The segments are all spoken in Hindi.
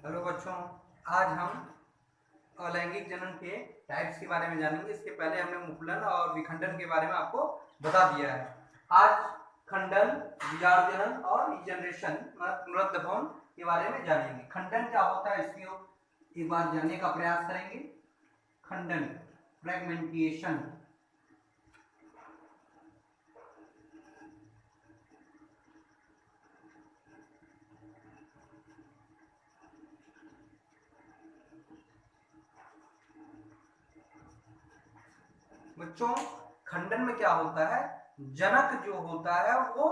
हेलो बच्चों, आज हम अलैंगिक जनन के टाइप्स के बारे में जानेंगे। इसके पहले हमने मुकुलन और विखंडन के बारे में आपको बता दिया है। आज खंडन, बीजाणु जनन और रीजनरेशन पुनरुत्थान के बारे में जानेंगे। खंडन क्या होता है इसको एक बार जानने का प्रयास करेंगे। खंडन, फ्रेगमेंटेशन। बच्चों, खंडन में क्या होता है, जनक जो होता है वो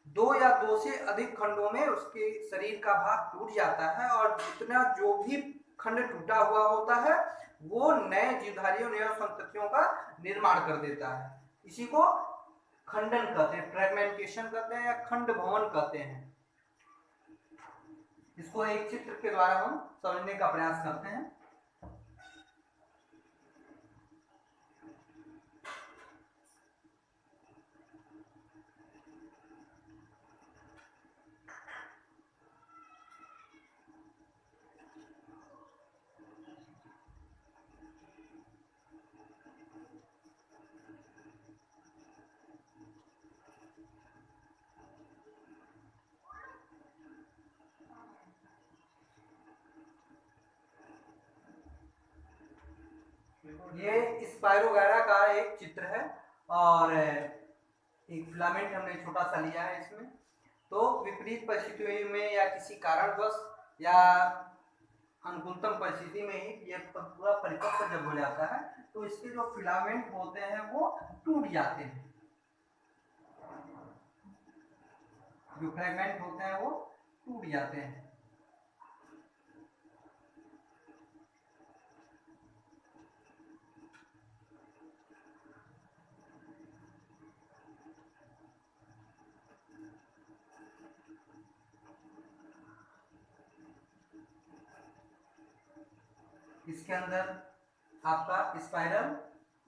दो या दो से अधिक खंडों में उसके शरीर का भाग टूट जाता है और जितना जो भी खंड टूटा हुआ होता है वो नए जीवधारियों, नए संततियों का निर्माण कर देता है। इसी को खंडन कहते हैं, फ्रेगमेंटेशन कहते हैं या खंड भवन कहते हैं। इसको एक चित्र के द्वारा हम समझने का प्रयास करते हैं। ये स्पाइरोगैरा का एक चित्र है और एक फिलामेंट हमने छोटा सा लिया है इसमें। तो विपरीत परिस्थितियों में या किसी कारणवश या अनुकूलतम परिस्थिति में ही ये पूरा परिपक्व जब हो जाता है तो इसके जो फिलामेंट होते हैं वो टूट जाते हैं। जो फ्रेगमेंट होते हैं वो टूट जाते हैं। इसके अंदर आपका स्पाइरल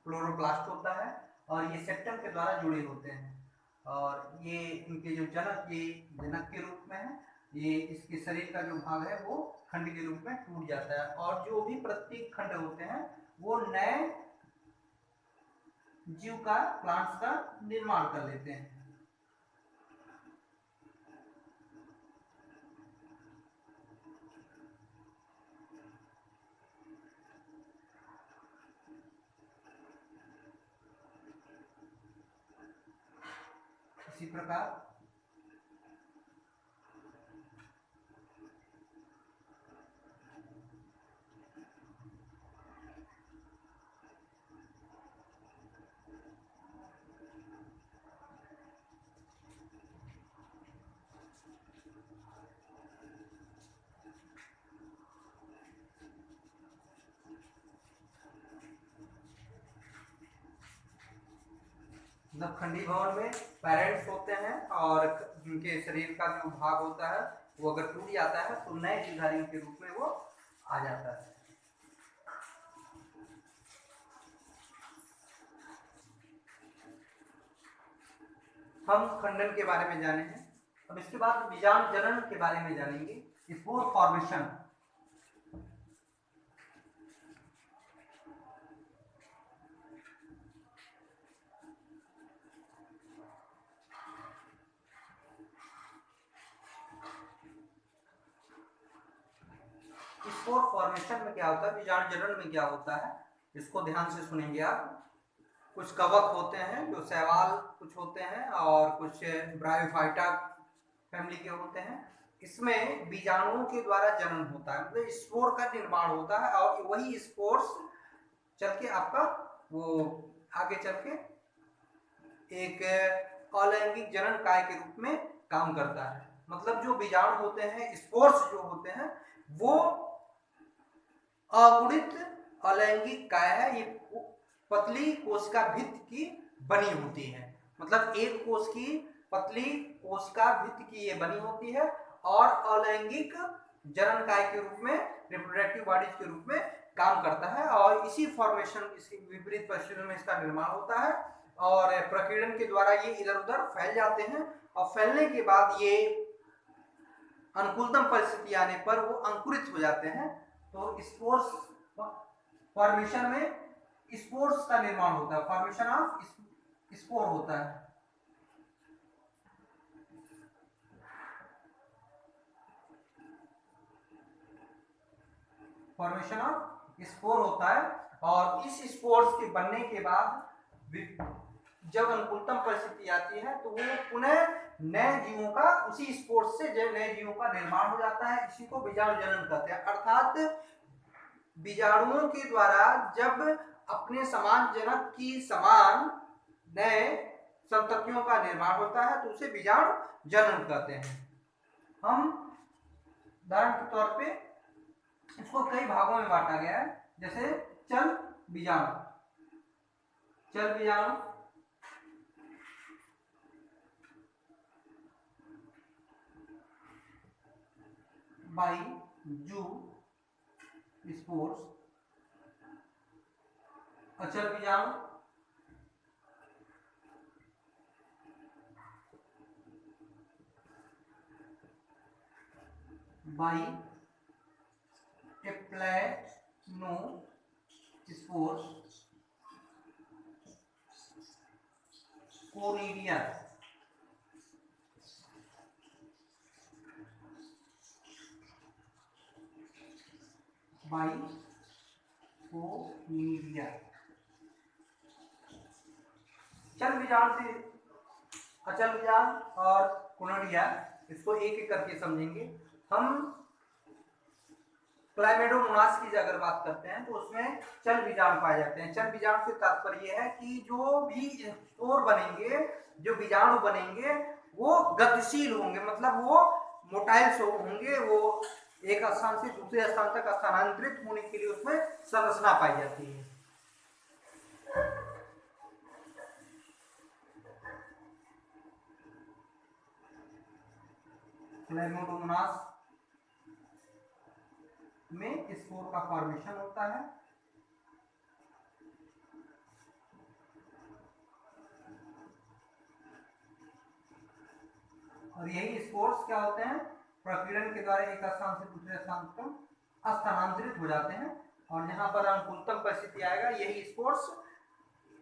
क्लोरोप्लास्ट होता है और ये सेप्टम के द्वारा जुड़े होते हैं और ये इनके जो जनक, ये जनक के रूप में है। ये इसके शरीर का जो भाग है वो खंड के रूप में टूट जाता है और जो भी प्रत्येक खंड होते हैं वो नए जीव का, प्लांट्स का निर्माण कर लेते हैं। इसी प्रकार खंडी भवन में पेरेंट्स होते हैं और उनके शरीर का जो भाग होता है वो अगर टूट जाता है तो नए जीवधारियों के रूप में वो आ जाता है। हम खंडन के बारे में जाने हैं। अब इसके बाद बीजाणु जनन के बारे में जानेंगे, स्पोर फॉर्मेशन। स्पोर फॉर्मेशन में क्या होता है, बीजाणु जनन में क्या होता है, इसको ध्यान से सुनेंगे आप। कुछ कवक होते हैं जो शैवाल कुछ होते हैं और कुछ ब्रायोफाइटा फैमिली के होते हैं। इसमें बीजाणुओं के द्वारा जनन होता है, मतलब स्पोर का निर्माण होता है और वही स्पोर्स चल के आपका वो आगे चल के एक अलैंगिक जनन काय के रूप में काम करता है। मतलब जो बीजाणु होते हैं, स्पोर्स जो होते हैं, वो अगुणित अलैंगिक काय है। ये पतली कोशिका भित्ति की बनी होती है, मतलब एक कोश की पतली कोशिका भित्ति की ये बनी होती है और अलैंगिक जनन काय के रूप में, रिप्रोडक्टिव बॉडीज के रूप में काम करता है और इसी फॉर्मेशन, इसी विपरीत परिस्थितियों में इसका निर्माण होता है और प्रकीर्णन के द्वारा ये इधर उधर फैल जाते हैं और फैलने के बाद ये अनुकूलतम परिस्थिति आने पर वो अंकुरित हो जाते हैं। तो स्पोर्स फॉर्मेशन में स्पोर्स का निर्माण होता है, फॉर्मेशन ऑफ स्पोर होता है। फॉर्मेशन ऑफ स्पोर होता है और इस स्पोर्स के बनने के बाद जब अनुकूलतम परिस्थिति आती है तो वो पुनः नए जीवों का उसी स्पोर्स से नए जीवों का निर्माण हो जाता है। इसी को बीजाणु जनन कहते हैं। अर्थात बीजाणुओं के द्वारा जब अपने समान जनक की समान नए संततियों का निर्माण होता है तो उसे बीजाणु जनन कहते हैं। हम उदाहरण के तौर पे इसको कई भागों में बांटा गया है, जैसे चल बीजाणु, चल बीजाणु, बाई जू स्पोर्स, अचल बीजाणु, by aplanospores, conidia, by conidia. चल बीजाणु से अचल बीजाणु और कोनिडिया, इसको एक एक करके समझेंगे हम। क्लाइमेडोमोनास की अगर बात करते हैं तो उसमें चल बीजाणु पाए जाते हैं। चल बीजाणु से तात्पर्य है कि जो भी स्पोर बनेंगे, जो बीजाणु बनेंगे वो गतिशील होंगे, मतलब वो मोटाइल होंगे, वो एक स्थान से दूसरे स्थान तक स्थानांतरित होने के लिए उसमें संरचना पाई जाती है। क्लाइमेडोमोनास में स्पोर का फॉर्मेशन होता है और यही स्पोर्स क्या होते हैं, प्रकीर्णन के द्वारा एक स्थान से दूसरे स्थान तक स्थानांतरित हो जाते हैं और जहां पर अनुकूलतम परिस्थिति आएगा यही स्पोर्स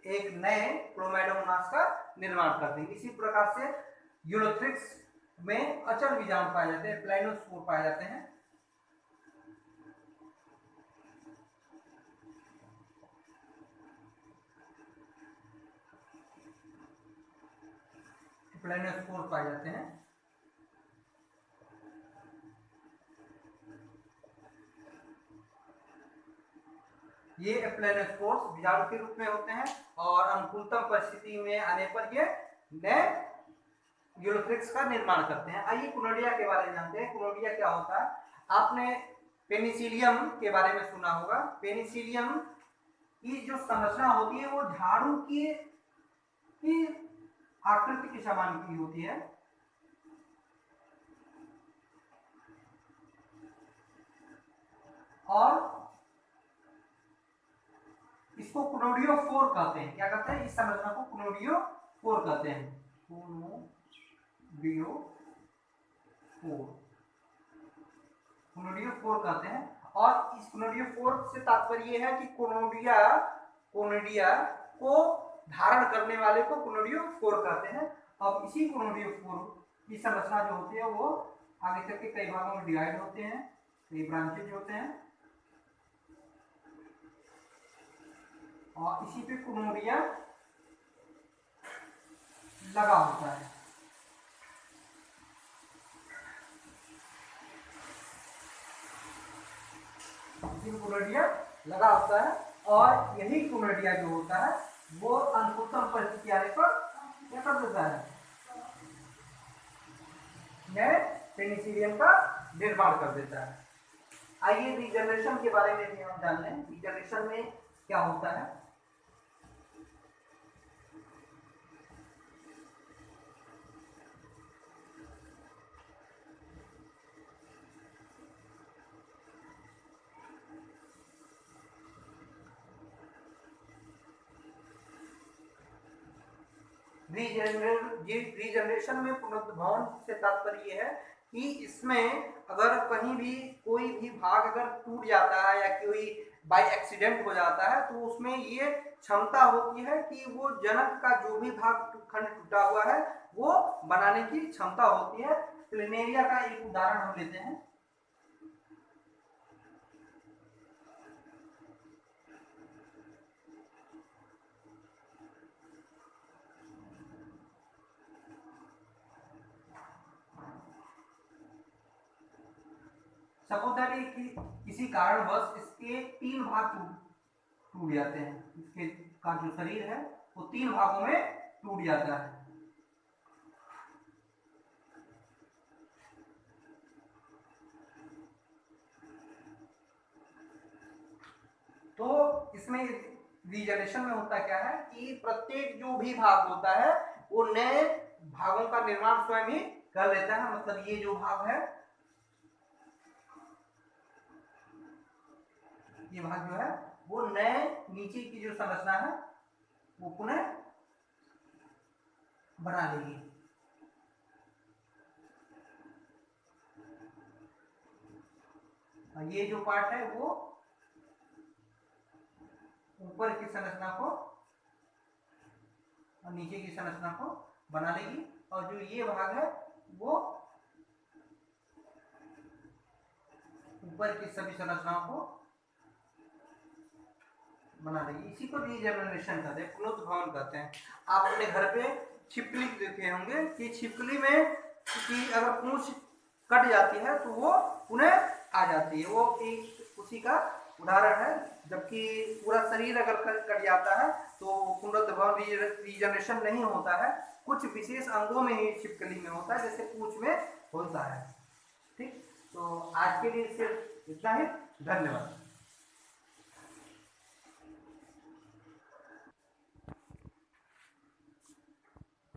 एक नए क्लोमेडोमोनास का निर्माण करते हैं। इसी प्रकार से यूलोथ्रिक्स में अचल बीजाणु पाए जाते हैं, प्लाइनोस्पोर पाए जाते हैं। प्लाइनोस्पोर पाए जाते हैं। ये प्लाइनोस्पोर्स बीजाणु के रूप में होते हैं और अनुकूलतम परिस्थिति में आने पर ये नए यूलोथ्रिक्स का निर्माण करते हैं। आइए कोनिडिया के बारे में जानते हैं। कोनिडिया क्या होता है? आपने पेनिसिलियम के बारे में सुना होगा। पेनिसिलियम की जो संरचना होती है वो झाड़ू की आकृति के समान की होती है और इसको कोनोडियोफोर कहते हैं। क्या कहते हैं? इस संरचना को कोनोडियोफोर कहते हैं। कोनोडियोफोर कहते हैं और इस कोनोडियोफोर से तात्पर्य है कि कोनिडिया को धारण करने वाले को कोनोडियोफोर कहते हैं। अब इसी कोनोडियोफोर की संरचना जो होती है वो आगे चल के कई भागों में डिवाइड होते हैं, कई ब्रांचेज होते हैं और इसी पे कोनोडिया लगा होता है। कोनोडिया लगा होता है और यही कोनोडिया जो होता है वो अनुकूलतम परिस्थिति आने पर क्या कर देता है, नए पेनिसिलियम का निर्माण कर देता है। आइए रीजनरेशन के बारे में भी हम जान लें। रीजनरेशन में क्या होता है? रीजनरेशन में पुनरुद्भवन से तात्पर्य है कि इसमें अगर कहीं भी कोई भी भाग अगर टूट जाता है या कोई बाय एक्सीडेंट हो जाता है तो उसमें ये क्षमता होती है कि वो जनक का जो भी भाग खंड टूटा हुआ है वो बनाने की क्षमता होती है। प्लेनेरिया का एक उदाहरण हम लेते हैं। सपोज दैट कि किसी कारणवश इसके 3 भाग टूट जाते हैं, इसके का जो शरीर है वो 3 भागों में टूट जाता है। तो इसमें रीजनरेशन में होता क्या है कि प्रत्येक जो भी भाग होता है वो नए भागों का निर्माण स्वयं ही कर लेता है। मतलब ये जो भाग है, ये भाग जो है वो नए नीचे की जो संरचना है वो पुनः बना लेगी। ये जो पार्ट है वो ऊपर की संरचना को और नीचे की संरचना को बना लेगी, और जो ये भाग है वो ऊपर की सभी संरचनाओं को बना देगी। इसी को रीजनरेशन कहते हैं, पुनरुद्भवन कहते हैं। आप अपने घर पे छिपकली देखे होंगे कि छिपकली में कि अगर पूंछ कट जाती है तो वो पुनः आ जाती है, वो एक उसी का उदाहरण है। जबकि पूरा शरीर अगर कट जाता है तो पुनरुद्भवन रीजनरेशन नहीं होता है, कुछ विशेष अंगों में ही छिपकली में होता है, जैसे पूंछ में होता है। ठीक, तो आज के लिए सिर्फ इतना ही। धन्यवाद।